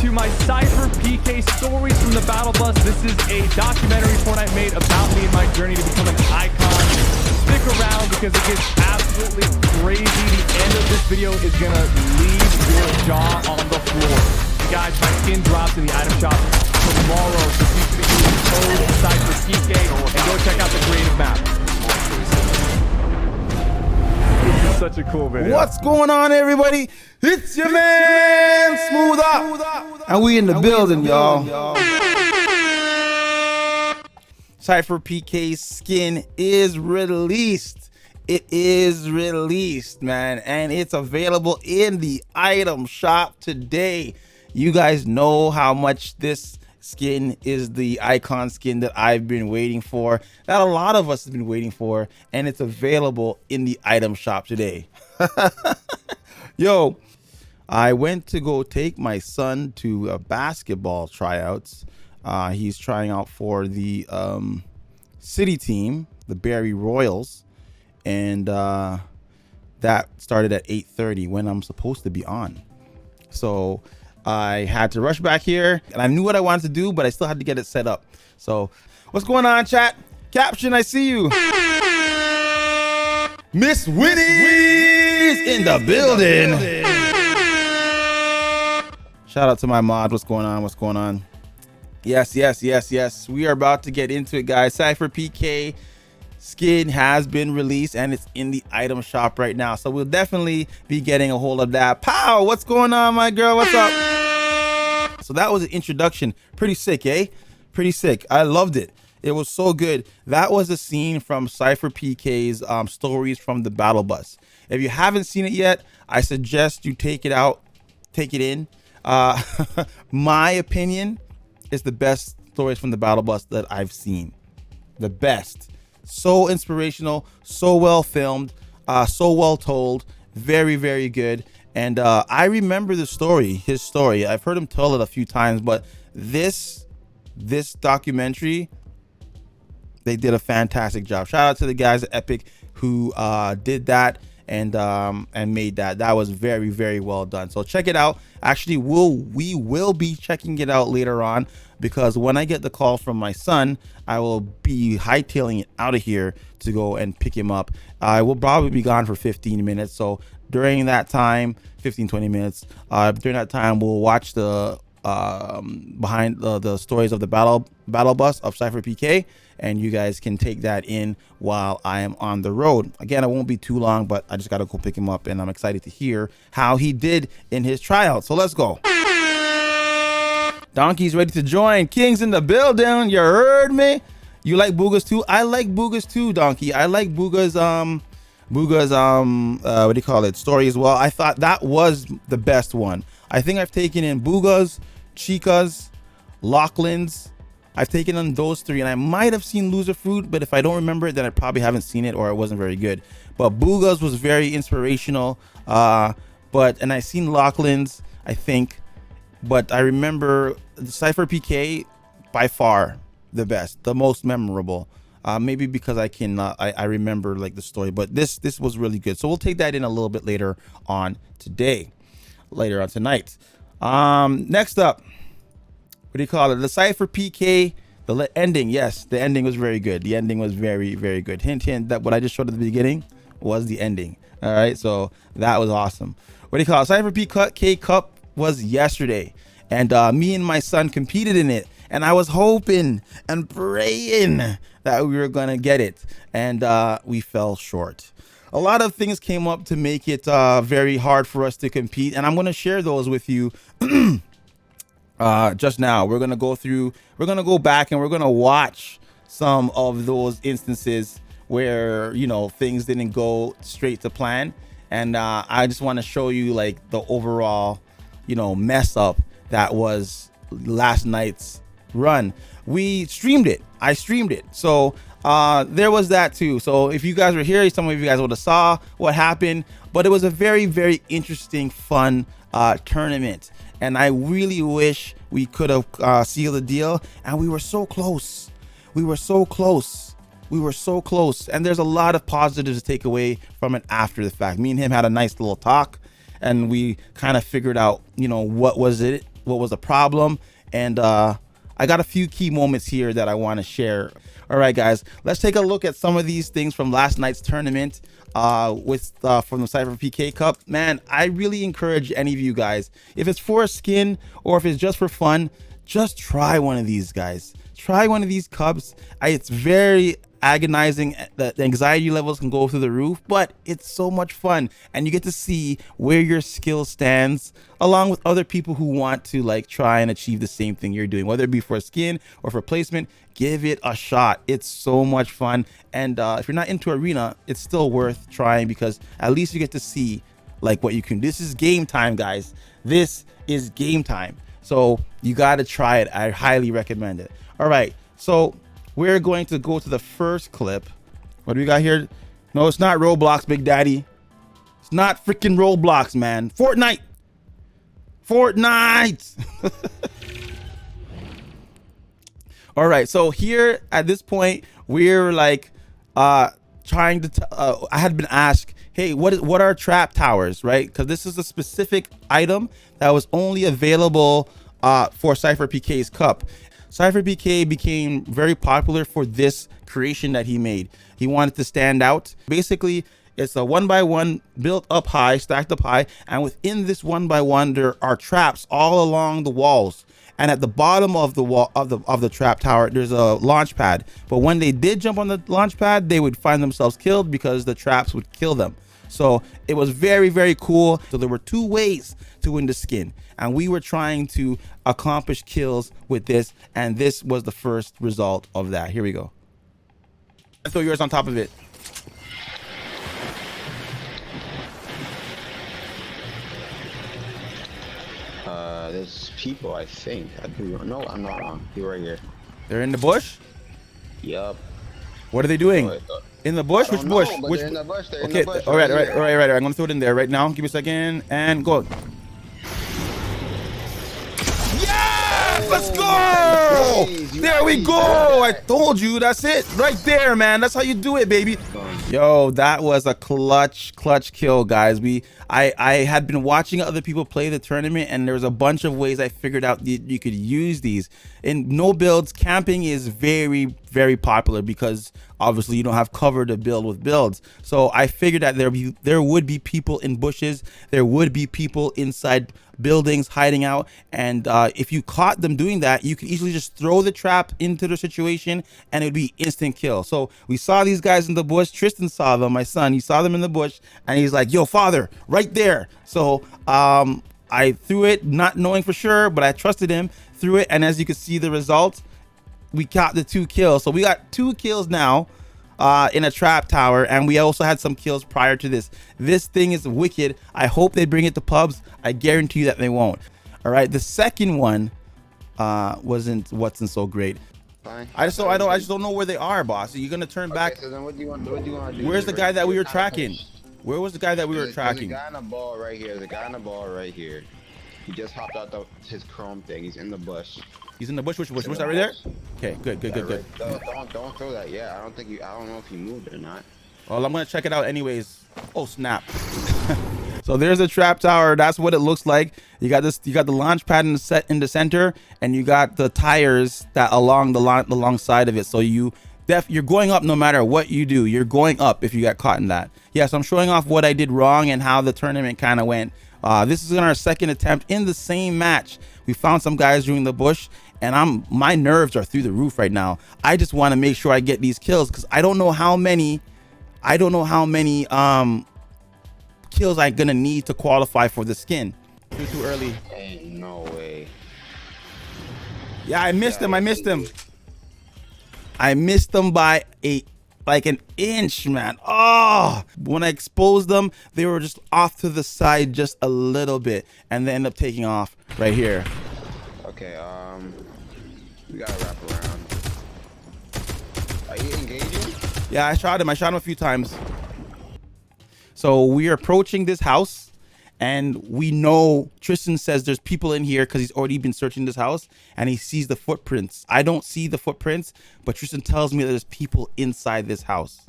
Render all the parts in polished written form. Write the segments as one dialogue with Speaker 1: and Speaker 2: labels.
Speaker 1: to my SypherPK Stories from the Battle Bus. This is a documentary Fortnite made about me and my journey to become an icon. Stick around because it gets absolutely crazy. The end of this video is gonna leave your jaw on the floor. And guys, my skin drops in the item shop tomorrow, so be sure to use code SypherPK and go check out the creative map. This is such a cool video.
Speaker 2: What's going on, everybody? It's your man, Smooth Up. And we in the building, y'all. SypherPK's skin is released. It is released, man. And it's available in the item shop today. You guys know how much this skin is the icon skin that I've been waiting for, that a lot of us have been waiting for, and it's available in the item shop today. Yo, I went to go take my son to basketball tryouts. He's trying out for the city team, the Barry Royals, and that started at 8:30 when I'm supposed to be on. So I had to rush back here, and I knew what I wanted to do, but I still had to get it set up. So what's going on, chat? Caption, I see you. Miss Winnie's in the building. Shout out to my mod. What's going on? What's going on? Yes. We are about to get into it, guys. SypherPK skin has been released and it's in the item shop right now, so we'll definitely be getting a hold of that. Pow, what's going on, my girl? What's up? So that was an introduction. Pretty sick, eh? Pretty sick. I loved it. It was so good. That was a scene from SypherPK's Stories from the Battle Bus. If you haven't seen it yet, I suggest you take it out, take it in. My opinion is the best Stories from the Battle Bus that I've seen. The best. So inspirational, so well filmed, so well told, very, very good. And I remember the story, his story. I've heard him tell it a few times, but this documentary, they did a fantastic job. Shout out to the guys at Epic who did that and made that. That was very, very well done. So check it out. Actually, we will be checking it out later on, because when I get the call from my son, I will be hightailing it out of here to go and pick him up. I will probably be gone for 15 minutes. So during that time, 15-20 minutes, during that time, we'll watch the behind the stories of the battle bus of SypherPK, and you guys can take that in while I am on the road. Again, it won't be too long, but I just gotta go pick him up, and I'm excited to hear how he did in his tryout. So let's go. Donkey's ready to join. King's in the building. You heard me? You like Boogas too? I like Boogas too, Donkey. I like Boogas what do you call it, story as well. I thought that was the best one. I think I've taken in Boogas, Chicas, Lachlan's. I've taken on those three, and I might have seen Loser Fruit, but if I don't remember it, then I probably haven't seen it, or it wasn't very good. But Boogas was very inspirational. And I seen Lachlan's, I think. But I remember the SypherPK by far the best, the most memorable. Maybe because I remember like the story, but this was really good. So we'll take that in a little bit later on tonight. Next up, what do you call it? The SypherPK, the ending. Yes, the ending was very good. The ending was very, very good. Hint, that what I just showed at the beginning was the ending. All right, so that was awesome. What do you call it? SypherPK Cup was yesterday, and me and my son competed in it, and I was hoping and praying that we were gonna get it, and we fell short. A lot of things came up to make it very hard for us to compete, and I'm gonna share those with you just now. We're gonna go back and we're gonna watch some of those instances where, you know, things didn't go straight to plan, and I just want to show you like the overall, you know, mess up that was last night's run. We streamed it. I streamed it. So there was that too. So if you guys were here, some of you guys would have saw what happened, but it was a very, very interesting, fun tournament. And I really wish we could have sealed the deal. And we were so close. We were so close. We were so close. And there's a lot of positives to take away from it after the fact. Me and him had a nice little talk, and we kind of figured out, you know, what was it what was the problem, and I got a few key moments here that I want to share. All right, guys, let's take a look at some of these things from last night's tournament from the SypherPK Cup. Man, I really encourage any of you guys, if it's for a skin or if it's just for fun, just try one of these, guys. Try one of these cups. It's very agonizing. The anxiety levels can go through the roof, but it's so much fun, and you get to see where your skill stands along with other people who want to like try and achieve the same thing you're doing, whether it be for a skin or for placement. Give it a shot. It's so much fun, and if you're not into arena, it's still worth trying, because at least you get to see like what you can do. This is game time, guys. This is game time, so you got to try it. I highly recommend it. All right, so we're going to go to the first clip. What do we got here? No, it's not Roblox, Big Daddy. It's not freaking Roblox, man. Fortnite. All right, so here at this point, we're like trying to I had been asked, hey, what are trap towers, right? Because this is a specific item that was only available for SypherPK's Cup. SypherPK became very popular for this creation that he made. He wanted to stand out. Basically, it's a 1x1 built up high, stacked up high, and within this 1x1 there are traps all along the walls. And at the bottom of the wall of the trap tower, there's a launch pad. But when they did jump on the launch pad, they would find themselves killed because the traps would kill them. So it was very, very cool. So there were two ways to win the skin, and we were trying to accomplish kills with this, and this was the first result of that. Here we go. Throw yours on top of it.
Speaker 3: There's people, I think. No, I'm not wrong. You're right here.
Speaker 2: They're in the bush?
Speaker 3: Yup.
Speaker 2: What are they doing? In the bush? Which bush? Which?
Speaker 3: They're in the bush. They're
Speaker 2: Okay,
Speaker 3: in the bush.
Speaker 2: all right. I'm gonna throw it in there right now. Give me a second and go. Yes! Let's go! There we go! I told you, that's it. Right there, man. That's how you do it, baby. Yo, that was a clutch kill, guys. I had been watching other people play the tournament, and there was a bunch of ways I figured out you could use these. In no builds, camping is very, very popular because obviously you don't have cover to build with builds. So I figured that there would be people in bushes, there would be people inside buildings hiding out, and if you caught them doing that, you could easily just throw the trap into the situation and it would be instant kill. So we saw these guys in the bush. Tristan saw them, my son. He saw them in the bush and he's like, yo, father, right there. So I threw it, not knowing for sure, but I trusted him, threw it, and as you can see the results, we caught the 2 kills. So we got 2 kills now in a trap tower, and we also had some kills prior to this. This thing is wicked. I hope they bring it to pubs. I guarantee you that they won't. All right, the second one wasn't so great.
Speaker 3: Fine.
Speaker 2: I just don't know where they are, boss. Are you gonna turn back?
Speaker 3: So then what do you want to do?
Speaker 2: Where's the guy that we were tracking? Where was the guy that we were tracking?
Speaker 3: There's a guy on the ball right here. There's a guy on the ball right here. He just hopped out his chrome thing. He's in the bush.
Speaker 2: He's in the bush. Which bush? What's that right there? Okay, good.
Speaker 3: Don't throw that. Yeah, I don't know if he moved or not.
Speaker 2: Well, I'm gonna check it out anyways. Oh snap! So there's a trap tower. That's what it looks like. You got this. You got the launch pad in the center, and you got the tires that along the side of it. So you're going up no matter what you do. You're going up if you got caught in that. Yeah. So I'm showing off what I did wrong and how the tournament kind of went. This is in our second attempt in the same match. We found some guys during the bush, and my nerves are through the roof right now. I just want to make sure I get these kills because I don't know how many kills I'm gonna need to qualify for the skin. Too early.
Speaker 3: Ain't no way.
Speaker 2: Yeah, I missed him. I missed them by like an inch, man. Oh, when I exposed them, they were just off to the side just a little bit, and they end up taking off right here.
Speaker 3: Okay, we gotta wrap around. Are you engaging?
Speaker 2: Yeah, I shot him a few times. So we are approaching this house, and we know Tristan says there's people in here because he's already been searching this house, and he sees the footprints. I don't see the footprints, but Tristan tells me that there's people inside this house.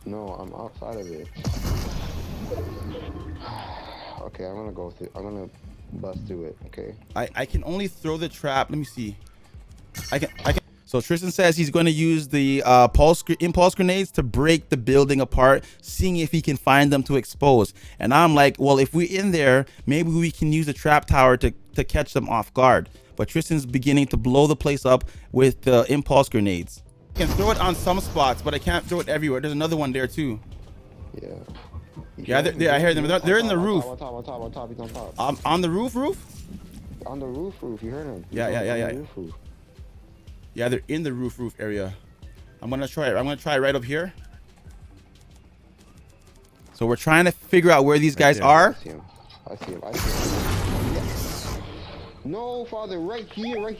Speaker 3: No, I'm outside of it. Okay, I'm gonna go through. I'm gonna Bust to it. Okay.
Speaker 2: I can only throw the trap. Let me see. I can. So Tristan says he's going to use the impulse grenades to break the building apart, seeing if he can find them to expose. And I'm like, well, if we're in there, maybe we can use the trap tower to catch them off guard. But Tristan's beginning to blow the place up with the impulse grenades. I can throw it on some spots, but I can't throw it everywhere. There's another one there too.
Speaker 3: Yeah.
Speaker 2: Yeah, I hear them. They're in the roof.
Speaker 3: On top. He's on top.
Speaker 2: On the roof?
Speaker 3: On the roof. You heard him.
Speaker 2: Yeah.
Speaker 3: Roof.
Speaker 2: Yeah, they're in the roof area. I'm gonna try it. I'm gonna try right up here. So we're trying to figure out where these guys are.
Speaker 3: I see him. Yes. No, father, right here. No.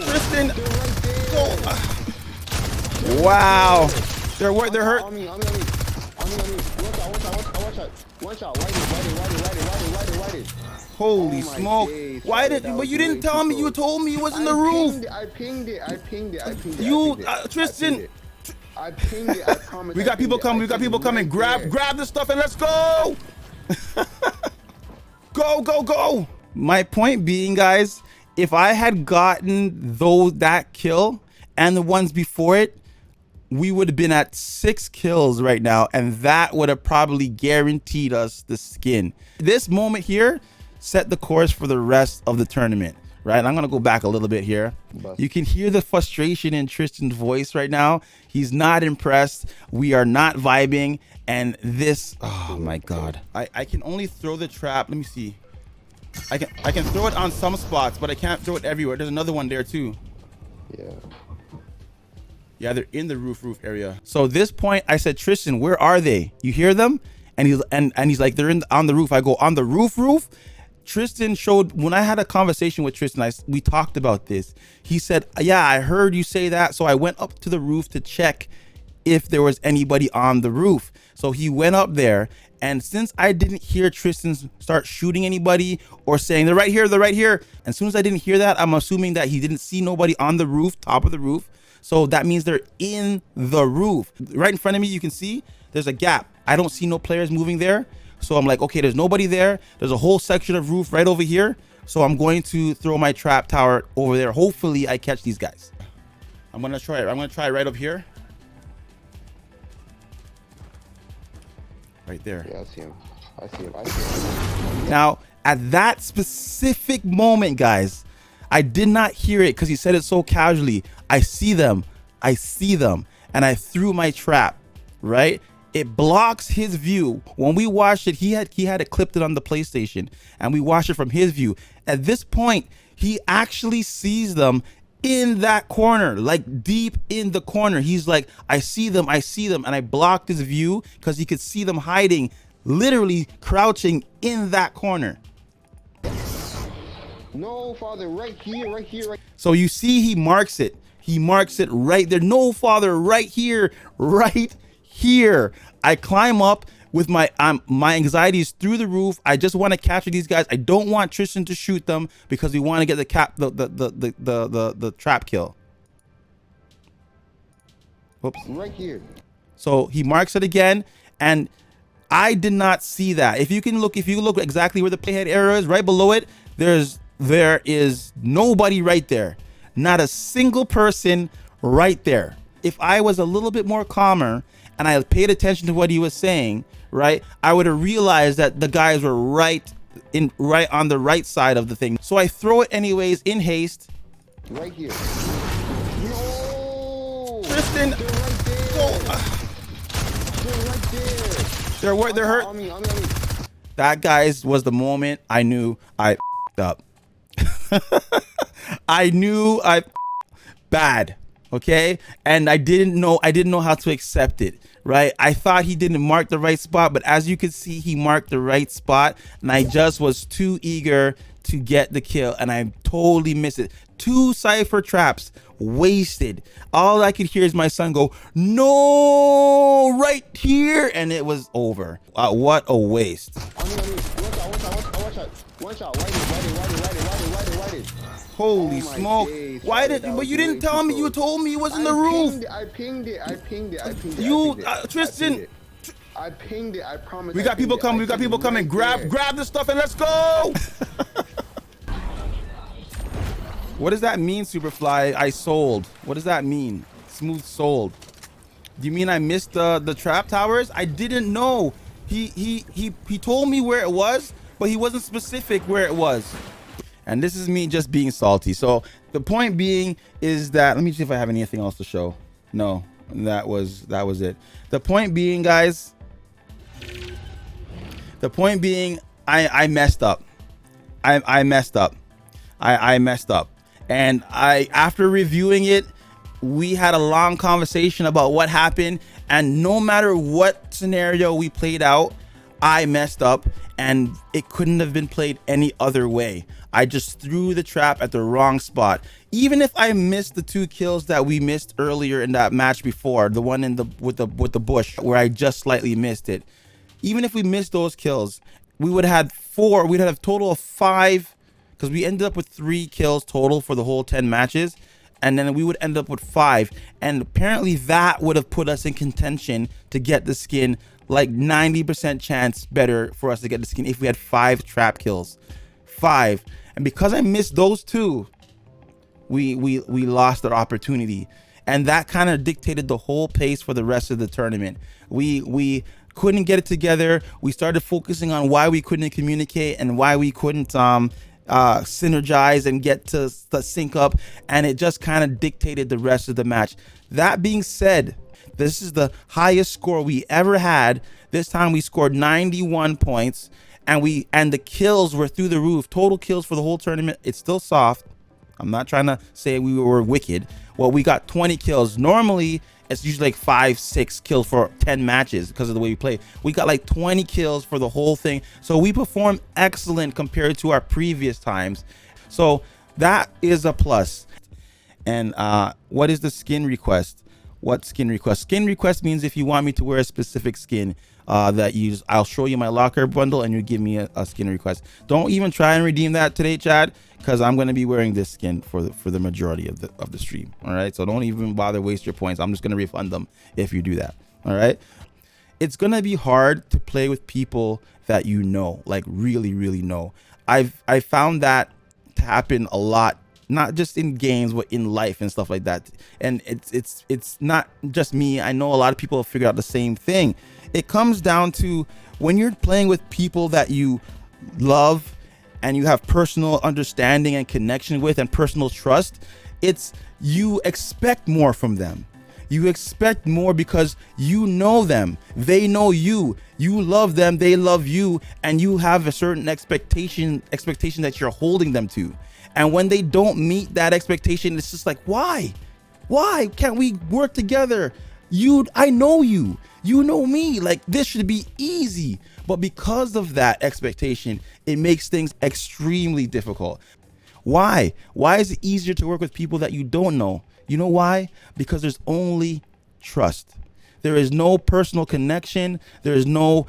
Speaker 2: Tristan.
Speaker 3: They're right there.
Speaker 2: Oh. Wow. They're hurt.
Speaker 3: On me. Watch out. Light it.
Speaker 2: Holy smoke.
Speaker 3: Days,
Speaker 2: Why
Speaker 3: father,
Speaker 2: but you didn't tell me. You told me it was in the roof.
Speaker 3: I pinged it.
Speaker 2: Tristan.
Speaker 3: I pinged it. I promise.
Speaker 2: We got people coming. Grab the stuff and let's go. Go. My point being, guys, if I had gotten that kill and the ones before it, we would have been at 6 kills right now, and that would have probably guaranteed us the skin. This moment here set the course for the rest of the tournament, right? And I'm gonna go back a little bit here. You can hear the frustration in Tristan's voice right now. He's not impressed. We are not vibing, and this, oh my god. I can only throw the trap. Let me see. I can throw it on some spots, but I can't throw it everywhere. There's another one there too. Yeah, they're in the roof area. So this point, I said, Tristan, where are they? You hear them? And he's like, they're on the roof. I go, on the roof. Tristan showed, when I had a conversation with Tristan, we talked about this. He said, yeah, I heard you say that. So I went up to the roof to check if there was anybody on the roof. So he went up there. And since I didn't hear Tristan start shooting anybody or saying they're right here, and as soon as I didn't hear that, I'm assuming that he didn't see nobody on the roof, top of the roof. So that means they're in the roof. Right in front of me, you can see there's a gap. I don't see no players moving there. So I'm like, okay, there's nobody there. There's a whole section of roof right over here. So I'm going to throw my trap tower over there. Hopefully I catch these guys. I'm gonna try it. I'm gonna try right up here. Right there.
Speaker 3: Yeah, I see him.
Speaker 2: Now, at that specific moment, guys, I did not hear it because he said it so casually. I see them, and I threw my trap, right? It blocks his view. When we watched it, he had it clipped it on the PlayStation, and we watched it from his view. At this point, he actually sees them in that corner, like deep in the corner. He's like, I see them, and I blocked his view because he could see them hiding, literally crouching in that corner.
Speaker 3: No, father, right here.
Speaker 2: So you see, he marks it right there. No, father, right here. I climb up with my anxiety is through the roof. I just want to capture these guys. I don't want Tristan to shoot them because we want to get the trap kill. Whoops.
Speaker 3: Right here.
Speaker 2: So he marks it again, and I did not see that. If you look exactly where the playhead arrow is, right below it, there is nobody right there. Not a single person right there. If I was a little bit more calmer and I paid attention to what he was saying, right, I would have realized that the guys were right on the right side of the thing. So I throw it anyways in haste.
Speaker 3: Right here. No!
Speaker 2: Tristan!
Speaker 3: They're right there! They're right there!
Speaker 2: They're hurt.
Speaker 3: On me.
Speaker 2: That, guys, was the moment I knew I f***ed up. I knew I bad, okay? And I didn't know how to accept it, right? I thought he didn't mark the right spot, but as you can see, he marked the right spot, and I just was too eager to get the kill, and I totally missed it. 2 Cypher traps wasted. All I could hear is my son go, no, right here, and it was over. What a waste.
Speaker 3: Watch out. Light it.
Speaker 2: Holy smoke.
Speaker 3: Days,
Speaker 2: but you didn't tell me. You told me it was in the roof.
Speaker 3: I pinged it.
Speaker 2: Tristan,
Speaker 3: I pinged it. I promise.
Speaker 2: We got people coming. We got people coming. Grab the stuff and let's go. What does that mean, Superfly? I sold. What does that mean? Smooth sold. Do you mean I missed the trap towers? I didn't know. He told me where it was, but he wasn't specific where it was. And this is me just being salty. So the point being is that, let me see if I have anything else to show. No, that was it. The point being, guys, the point being, I messed up. I messed up. I messed up. And after reviewing it, we had a long conversation about what happened. And no matter what scenario we played out, I messed up, and it couldn't have been played any other way. I just threw the trap at the wrong spot. Even if I missed the 2 kills that we missed earlier in that match before, the one in with the bush where I just slightly missed it. Even if we missed those kills, we would have had 4. We'd have a total of 5, because we ended up with 3 kills total for the whole 10 matches. And then we would end up with 5. And apparently that would have put us in contention to get the skin, like 90% chance better for us to get the skin if we had 5 trap kills. 5. And because I missed those 2, we lost our opportunity. And that kind of dictated the whole pace for the rest of the tournament. We couldn't get it together. We started focusing on why we couldn't communicate and why we couldn't synergize and get to sync up, and it just kind of dictated the rest of the match. That being said, this is the highest score we ever had. This time we scored 91 points, and the kills were through the roof. Total kills for the whole tournament, it's still soft. I'm not trying to say we were wicked. Well, we got 20 kills. Normally it's usually like 5-6 kills for 10 matches because of the way we play. We got like 20 kills for the whole thing. So we performed excellent compared to our previous times. So that is a plus. And what is the skin request? What skin request? Skin request means if you want me to wear a specific skin that you use, I'll show you my locker bundle and you give me a skin request. Don't even try and redeem that today, Chad, because I'm going to be wearing this skin for the majority of the stream. All right, so don't even bother waste your points. I'm just going to refund them if you do that. All right, it's going to be hard to play with people that you know, like really know. I found that to happen a lot, not just in games but in life and stuff like that. And it's not just me. I know a lot of people have figured out the same thing. It comes down to when you're playing with people that you love and you have personal understanding and connection with and personal trust, you expect more from them. You expect more because you know them, they know you, you love them, they love you, and you have a certain expectation that you're holding them to. And when they don't meet that expectation, it's just like, why can't we work together? I know you, you know me, like this should be easy. But because of that expectation, it makes things extremely difficult. Why is it easier to work with people that you don't know? You know why? Because there's only trust. There is no personal connection. There's no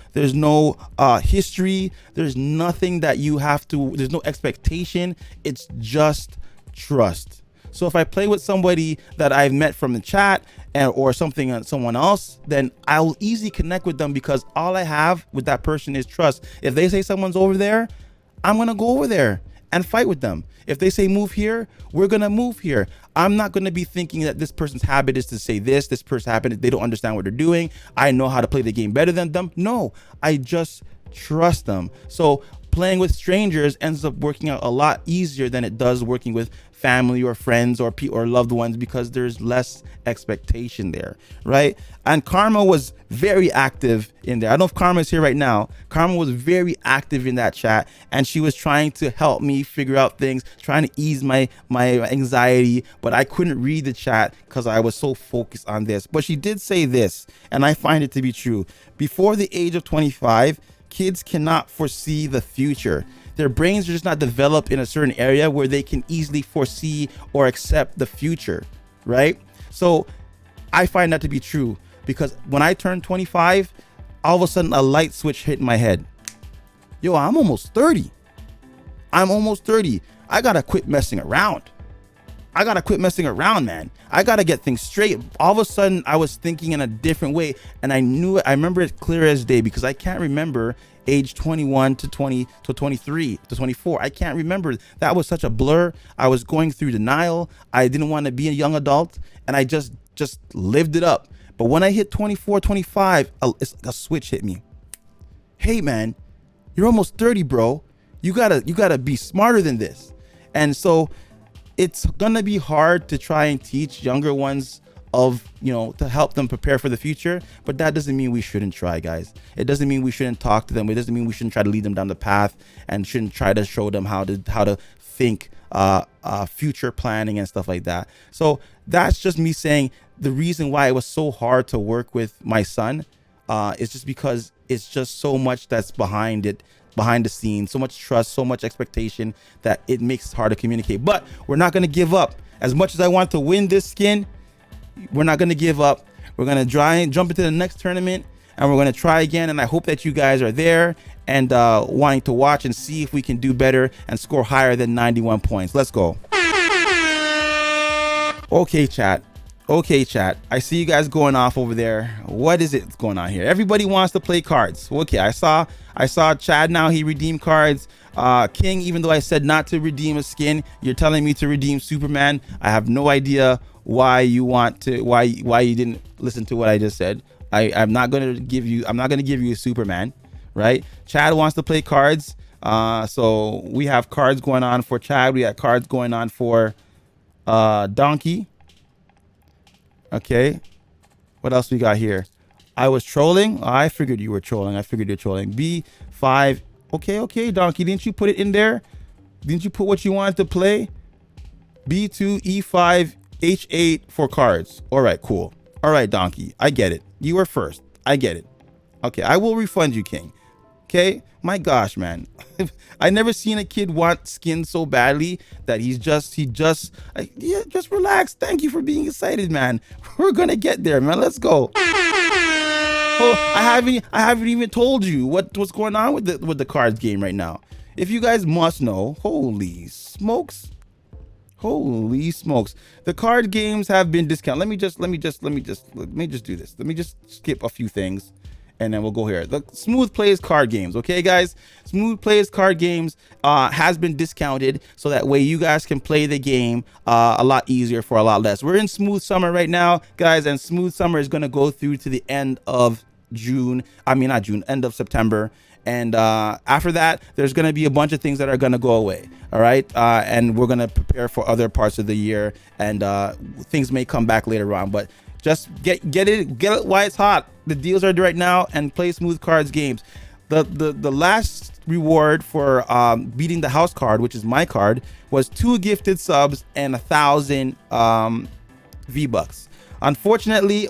Speaker 2: history. There's nothing that you have to, there's no expectation. It's just trust. So if I play with somebody that I've met from the chat or someone else, then I will easily connect with them because all I have with that person is trust. If they say someone's over there, I'm going to go over there and fight with them. If they say move here, we're going to move here. I'm not going to be thinking that this person's habit is to say this person's habit, they don't understand what they're doing. I know how to play the game better than them. No, I just trust them. So playing with strangers ends up working out a lot easier than it does working with family or friends or loved ones because there's less expectation there, right? And Karma was very active in there. I don't know if Karma is here right now. Karma was very active in that chat, and she was trying to help me figure out things, trying to ease my anxiety, but I couldn't read the chat because I was so focused on this. But she did say this, and I find it to be true. Before the age of 25, kids cannot foresee the future. Their brains are just not developed in a certain area where they can easily foresee or accept the future, right? So I find that to be true because when I turned 25, all of a sudden a light switch hit in my head. Yo, I'm almost 30. I gotta quit messing around. I gotta quit messing around, man. I gotta get things straight. All of a sudden, I was thinking in a different way, and I knew it. I remember it clear as day because I can't remember age 21 to 20 to 23 to 24. I can't remember. That was such a blur. I was going through denial. I didn't want to be a young adult, and I just lived it up. But when I hit 24, 25, a switch hit me. Hey, man, you're almost 30, bro. You gotta be smarter than this. And so it's gonna be hard to try and teach younger ones to help them prepare for the future, but that doesn't mean we shouldn't try, guys. It doesn't mean we shouldn't talk to them. It doesn't mean we shouldn't try to lead them down the path and shouldn't try to show them how to think future planning and stuff like that. So that's just me saying the reason why it was so hard to work with my son is just because it's just so much that's behind the scenes, so much trust, so much expectation that it makes it hard to communicate. But we're not going to give up. As much as I want to win this skin, we're not going to give up. We're going to try and jump into the next tournament, and we're going to try again. And I hope that you guys are there and wanting to watch and see if we can do better and score higher than 91 points. Let's go. Okay, chat. I see you guys going off over there. What is it going on here? Everybody wants to play cards. Okay, I saw Chad now. He redeemed cards. King, even though I said not to redeem a skin, you're telling me to redeem Superman. I have no idea why you didn't listen to what I just said. I'm not gonna give you a Superman, right? Chad wants to play cards. So we have cards going on for Chad. We got cards going on for Donkey. Okay, what else we got here? I was trolling. Oh, I figured you were trolling. B5. Okay, Donkey, didn't you put it in there? Didn't you put what you wanted to play? B2, E5, H8 for cards. All right, cool. All right, Donkey, I get it. You were first. I get it. Okay, I will refund you, King. Okay, my gosh, man. I never seen a kid want skin so badly that just relax. Thank you for being excited, man. We're gonna get there, man. Let's go. Oh, I haven't even told you what's going on with the cards game right now. If you guys must know, holy smokes, the card games have been discounted. Let me just do this. Let me just skip a few things, and then we'll go here. The Smooth Plays card games. Okay, guys, Smooth Plays card games has been discounted, so that way you guys can play the game a lot easier for a lot less. We're in Smooth Summer right now, guys, and Smooth Summer is going to go through to the end of end of September. And after that, there's going to be a bunch of things that are going to go away. All right. And we're going to prepare for other parts of the year, and things may come back later on, but just get it while it's hot. The deals are right now, and play Smooth Cards games. The last reward for beating the house card, which is my card, was 2 gifted subs and 1,000 V-Bucks. Unfortunately,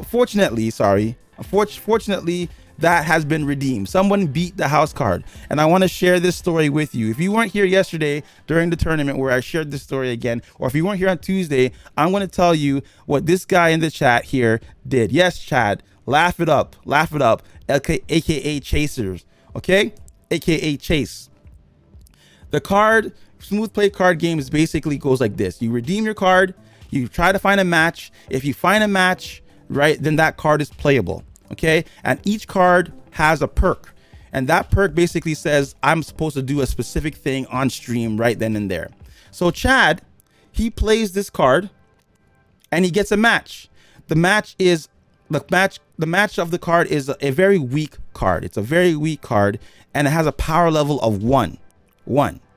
Speaker 2: that has been redeemed. Someone beat the house card, and I want to share this story with you. If you weren't here yesterday during the tournament where I shared this story again, or if you weren't here on Tuesday, I'm going to tell you what this guy in the chat here did. Yes, Chad, laugh it up, aka Chasers, okay? AKA Chase. The card Smooth Play card games basically goes like this. You redeem your card, you try to find a match. If you find a match, right, then that card is playable. Okay, and each card has a perk, and that perk basically says I'm supposed to do a specific thing on stream right then and there. So Chad, he plays this card and he gets a match. The match of the card is a very weak card. It's a very weak card, and it has a power level of 1.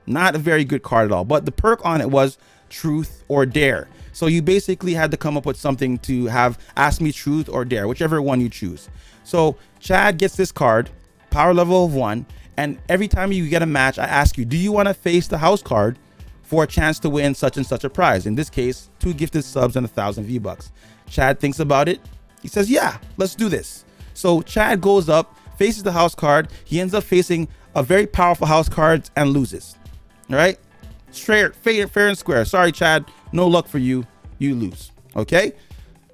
Speaker 2: Not a very good card at all, but the perk on it was truth or dare. So you basically had to come up with something to have ask me truth or dare, whichever one you choose. So Chad gets this card, power level of 1, and every time you get a match, I ask you, do you want to face the house card for a chance to win such and such a prize? In this case, 2 gifted subs and 1,000 V-Bucks. Chad thinks about it. He says, yeah, let's do this. So Chad goes up, faces the house card. He ends up facing a very powerful house card and loses. All right? Straight, fair and square. Sorry, Chad, no luck for you. You lose. Okay,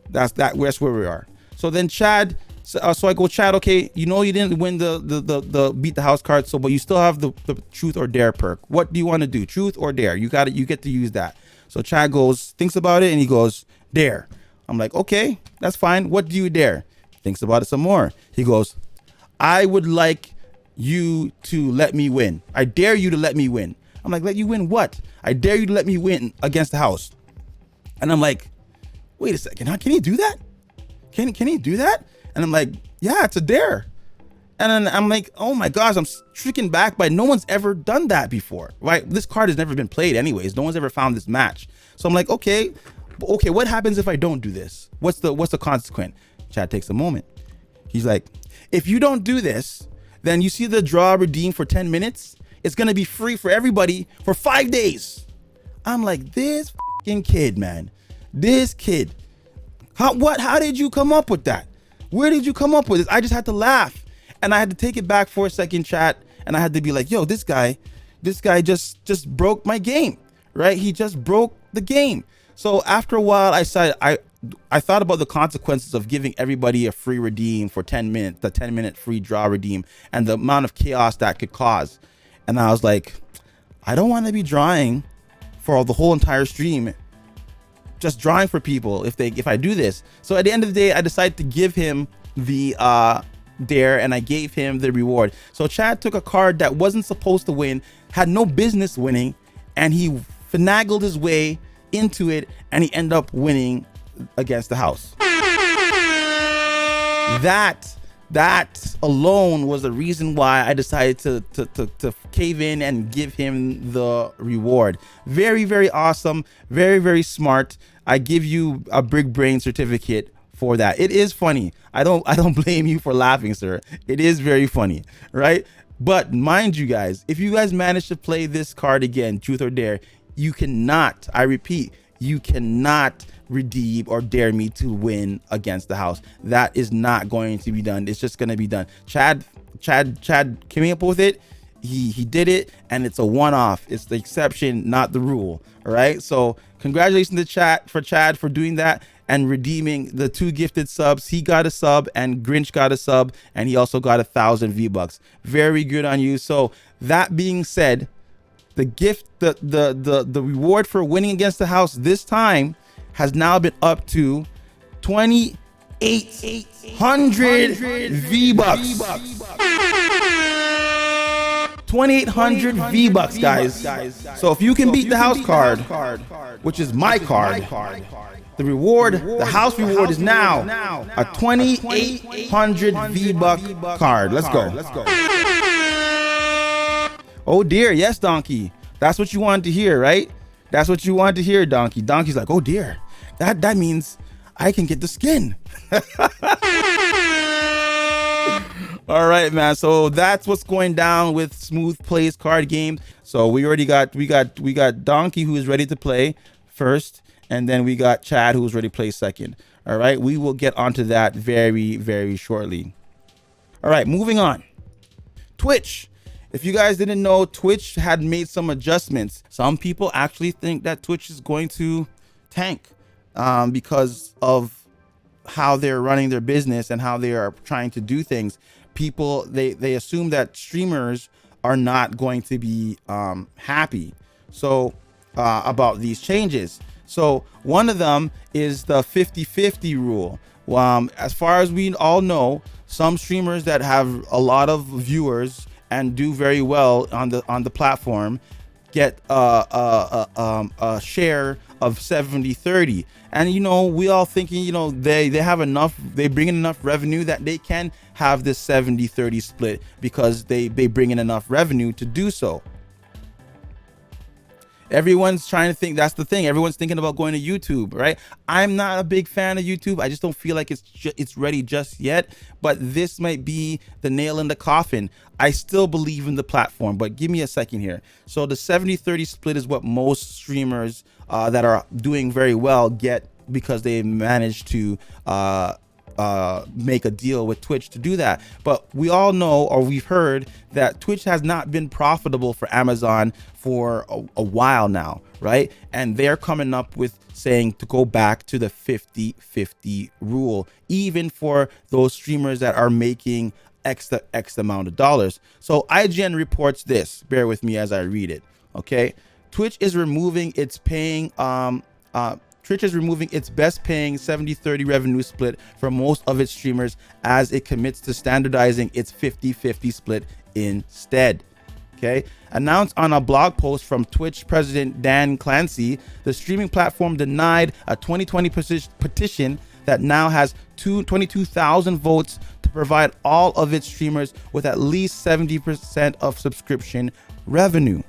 Speaker 2: that's where we are. So then Chad, so I go, Chad, okay, you know you didn't win the beat the house card, so but you still have the truth or dare perk. What do you want to do, truth or dare? You get to use that. So Chad thinks about it, and he goes, dare. I'm like, okay, that's fine. What do you dare? Thinks about it some more. He goes, I would like you to let me win. I dare you to let me win. I'm like, let you win what? I dare you to let me win against the house. And I'm like, wait a second, can he do that? Can he do that? And I'm like, yeah, it's a dare. And then I'm like, oh my gosh, I'm stricken back by no one's ever done that before, right? This card has never been played anyways. No one's ever found this match. So I'm like, okay, what happens if I don't do this? What's the consequence? Chad takes a moment. He's like, if you don't do this, then you see the draw redeem for 10 minutes. It's going to be free for everybody for 5 days. I'm like, this fucking kid, man, this kid. How did you come up with that? Where did you come up with this? I just had to laugh. And I had to take it back for a second, chat, and I had to be like, yo, this guy just broke my game, right? He just broke the game. So after a while, I thought about the consequences of giving everybody a free redeem for 10 minutes, the 10-minute free draw redeem, and the amount of chaos that could cause. And I was like, I don't want to be drawing for the whole entire stream, just drawing for people if I do this. So at the end of the day, I decided to give him the dare, and I gave him the reward. So Chad took a card that wasn't supposed to win, had no business winning, and he finagled his way into it, and he ended up winning against the house. That alone was the reason why I decided to cave in and give him the reward. Very, very awesome. Very, very smart. I give you a big brain certificate for that. It is funny. I don't blame you for laughing, sir. It is very funny, right? But mind you guys, if you guys manage to play this card again, truth or dare, you cannot, I repeat, you cannot redeem or dare me to win against the house. That is not going to be done. It's just going to be done. Chad came up with it. He did it, and it's a one-off. It's the exception, not the rule. All right. So congratulations to Chad for doing that and redeeming the 2 gifted subs. He got a sub, and Grinch got a sub, and he also got 1,000 V-Bucks. Very good on you. So that being said, the gift, the reward for winning against the house this time has now been up to 2,800 V-Bucks. 2,800 V-Bucks, guys. So if you can beat the house card, which is my card, the reward, the house reward is now a 2,800 V-Buck card. Let's go. Oh dear, yes, Donkey. That's what you wanted to hear, right? That's what you wanted to hear, Donkey. Donkey's like, oh dear, that means I can get the skin. All right, man. So that's what's going down with Smooth Plays card game. So we got Donkey, who is ready to play first, and then we got Chad, who's ready to play second. All right, we will get onto that very, very shortly. All right, moving on. Twitch. If you guys didn't know, Twitch had made some adjustments. Some people actually think that Twitch is going to tank because of how they're running their business and how they are trying to do things. People, they assume that streamers are not going to be happy about these changes. So one of them is the 50-50 rule. As far as we all know, some streamers that have a lot of viewers and do very well on the platform get a share of 70-30. And we all thinking they have enough, they bring in enough revenue that they can have this 70-30 split because they bring in enough revenue to do so. Everyone's trying to think, that's the thing, everyone's thinking about going to YouTube, right? I'm not a big fan of YouTube. I just don't feel like it's ready just yet, but this might be the nail in the coffin. I still believe in the platform, but give me a second here. So the 70-30 split is what most streamers that are doing very well get because they managed to make a deal with Twitch to do that. But we all know, or we've heard, that Twitch has not been profitable for Amazon for a while now, right? And they're coming up with saying to go back to the 50-50 rule, even for those streamers that are making X amount of dollars. So IGN reports this. Bear with me as I read it. Okay. Twitch is removing its paying Twitch is removing its best paying 70-30 revenue split for most of its streamers as it commits to standardizing its 50-50 split instead. Okay, announced on a blog post from Twitch president Dan Clancy, the streaming platform denied a 2020 petition that now has 22,000 votes to provide all of its streamers with at least 70% of subscription revenue.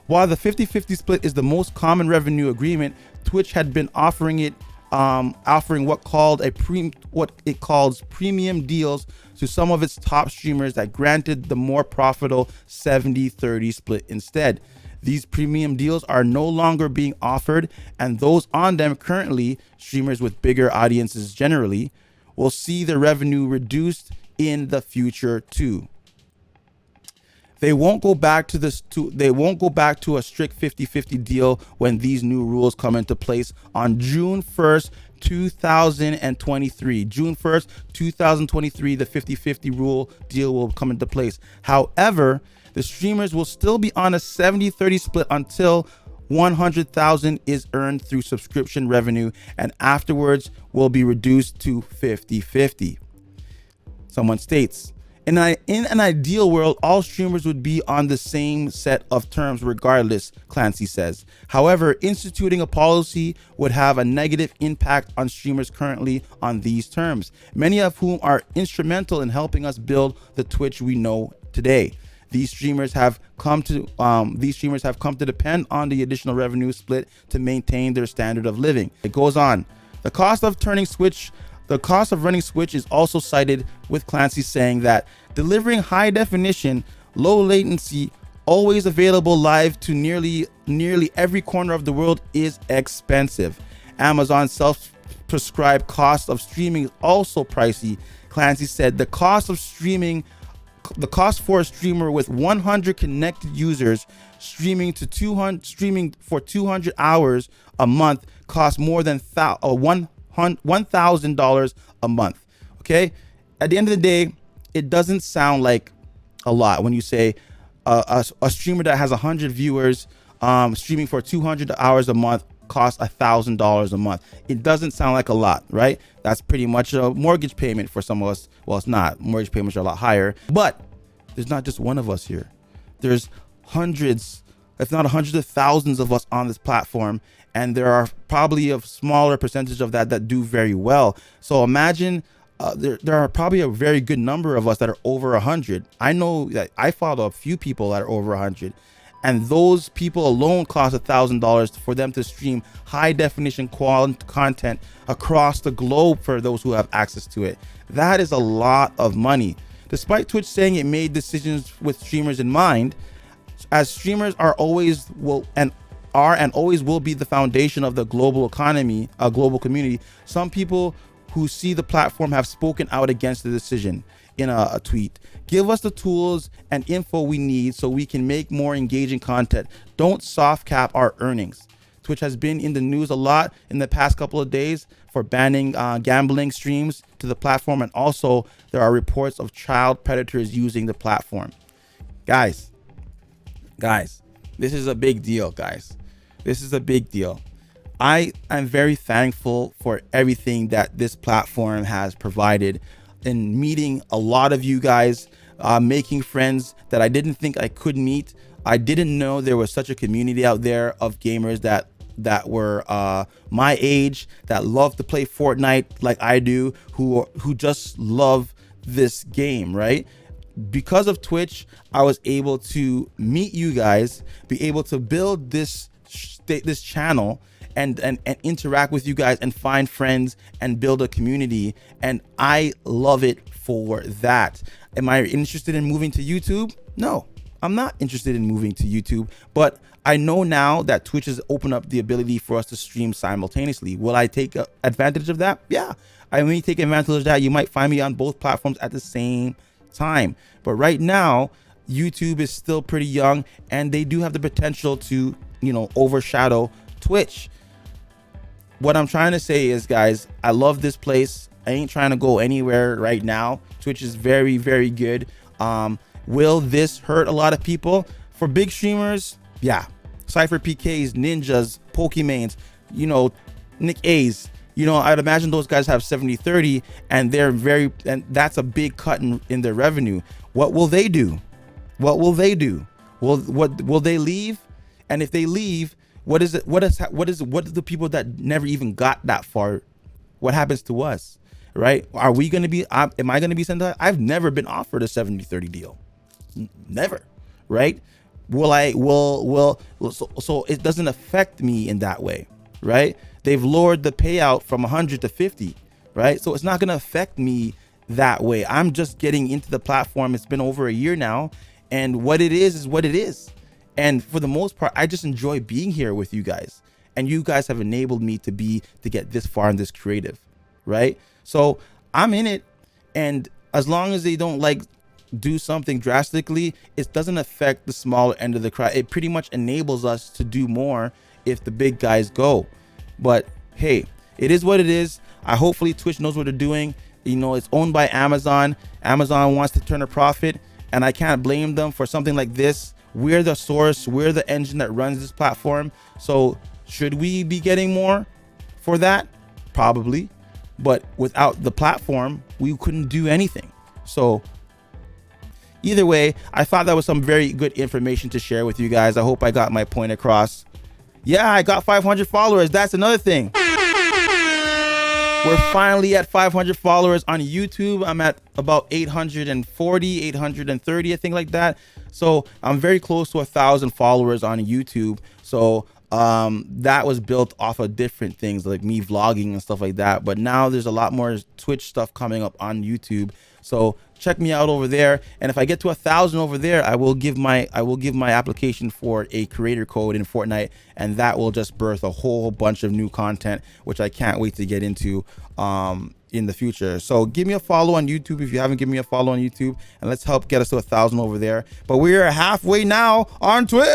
Speaker 2: While the 50-50 split is the most common revenue agreement, Twitch had been offering what it calls premium deals to some of its top streamers that granted the more profitable 70-30 split instead. These premium deals are no longer being offered, and those on them currently, streamers with bigger audiences generally, will see their revenue reduced in the future too. They won't go back to a strict 50-50 deal when these new rules come into place on June 1st, 2023. June 1st, 2023, the 50-50 rule deal will come into place. However, the streamers will still be on a 70-30 split until 100,000 is earned through subscription revenue, and afterwards will be reduced to 50-50. Someone states, in an ideal world, all streamers would be on the same set of terms regardless, Clancy says. However, instituting a policy would have a negative impact on streamers currently on these terms, many of whom are instrumental in helping us build the Twitch we know today. These streamers have come to depend on the additional revenue split to maintain their standard of living. It goes on. The cost of running Switch is also cited, with Clancy saying that delivering high definition, low latency, always available live to nearly every corner of the world is expensive. Amazon's self-prescribed cost of streaming is also pricey. Clancy said the cost for a streamer with 100 connected users streaming for 200 hours a month costs more than $1,000 a month. Okay, at the end of the day, it doesn't sound like a lot when you say a streamer that has 100 viewers streaming for 200 hours a month costs $1,000 a month. It doesn't sound like a lot, right? That's pretty much a mortgage payment for some of us. Well, it's not. Mortgage payments are a lot higher, but there's not just one of us here. There's hundreds, if not hundreds of thousands of us on this platform, and there are probably a smaller percentage of that do very well. So imagine there are probably a very good number of us that are over 100. I know that I follow a few people that are over 100, and those people alone cost $1,000 for them to stream high definition content across the globe for those who have access to it. That is a lot of money. Despite Twitch saying it made decisions with streamers in mind, as streamers are always will be the foundation of the global economy, a global community, some people who see the platform have spoken out against the decision in a tweet. Give us the tools and info we need so we can make more engaging content. Don't soft cap our earnings. Twitch has been in the news a lot in the past couple of days for banning gambling streams to the platform, and also there are reports of child predators using the platform. Guys, this is a big deal, guys. This is a big deal. I am very thankful for everything that this platform has provided in meeting a lot of you guys, making friends that I didn't think I could meet. I didn't know there was such a community out there of gamers that were my age, that love to play Fortnite like I do, who just love this game, right? Because of Twitch, I was able to meet you guys, be able to build this channel and interact with you guys and find friends and build a community, and I love it for that. Am I interested in moving to YouTube? No, I'm not interested in moving to YouTube, but I know now that Twitch has opened up the ability for us to stream simultaneously. Will I take advantage of that? Yeah, I may take advantage of that. You might find me on both platforms at the same time, but right now YouTube is still pretty young, and they do have the potential to, overshadow Twitch. What I'm trying to say is, guys, I love this place. I ain't trying to go anywhere right now. Twitch is very, very good. Will this hurt a lot of people? For big streamers, yeah. SypherPKs, Ninjas, Pokemains, you know, Nick A's. You know, I'd imagine those guys have 70-30, and and that's a big cut in their revenue. What will they do? What will they do? Will they leave? And if they leave, what is the people that never even got that far? What happens to us, right? Are we going to be? Am I going to be sent out? I've never been offered a 70-30 deal, never, right? So it doesn't affect me in that way, right? They've lowered the payout from 100 to 50, right? So it's not going to affect me that way. I'm just getting into the platform. It's been over a year now, and what it is what it is. And for the most part, I just enjoy being here with you guys, and you guys have enabled me to get this far in this creative, right? So I'm in it, and as long as they don't like do something drastically, it doesn't affect the smaller end of the crowd. It pretty much enables us to do more if the big guys go. But hey, it is what it is. Hopefully Twitch knows what they're doing. You know, it's owned by Amazon. Amazon wants to turn a profit, and I can't blame them for something like this. We're the source, we're the engine that runs this platform. So should we be getting more for that? Probably. But without the platform, we couldn't do anything. So either way, I thought that was some very good information to share with you guys. I hope I got my point across. Yeah, I got 500 followers. That's another thing. We're finally at 500 followers on YouTube. I'm at about 840, 830, I think, like that. So I'm very close to 1,000 followers on YouTube. So that was built off of different things like me vlogging and stuff like that. But now there's a lot more Twitch stuff coming up on YouTube. So check me out over there. And if I get to 1,000 over there, I will give my application for a creator code in Fortnite, and that will just birth a whole bunch of new content, which I can't wait to get into in the future. So give me a follow on YouTube if you haven't given me a follow on YouTube, and let's help get us to 1,000 over there. But we are halfway now on Twitch.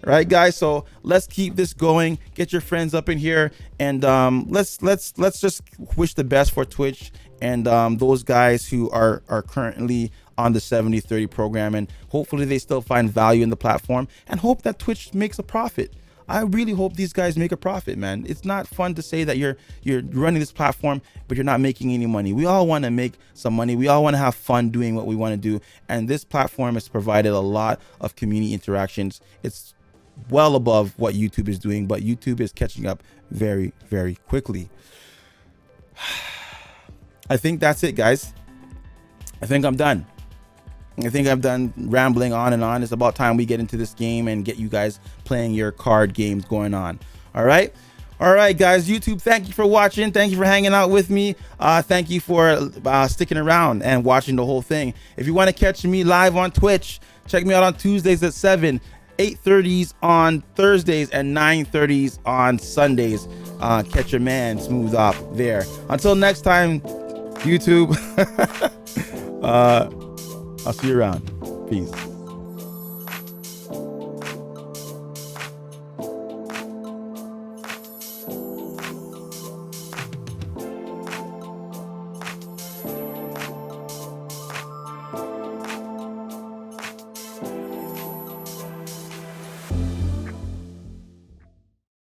Speaker 2: Right, guys, so let's keep this going. Get your friends up in here, and let's just wish the best for Twitch and those guys who are currently on the 70-30 program, and hopefully they still find value in the platform, and hope that Twitch makes a profit. I really hope these guys make a profit, man. It's not fun to say that you're running this platform, but you're not making any money. We all want to make some money. We all want to have fun doing what we want to do, and this platform has provided a lot of community interactions. It's well above what YouTube is doing, but YouTube is catching up very, very quickly. I think that's it, guys. I think I'm done. I think I'm done rambling on and on. It's about time we get into this game and get you guys playing your card games going on. All right, guys. YouTube, thank you for watching. Thank you for hanging out with me. Thank you for sticking around and watching the whole thing. If you want to catch me live on Twitch, check me out on Tuesdays at 7, 8:30s on Thursdays, and 9:30s on Sundays. Catch your man Smooth up there. Until next time, YouTube. I'll see you around. Peace.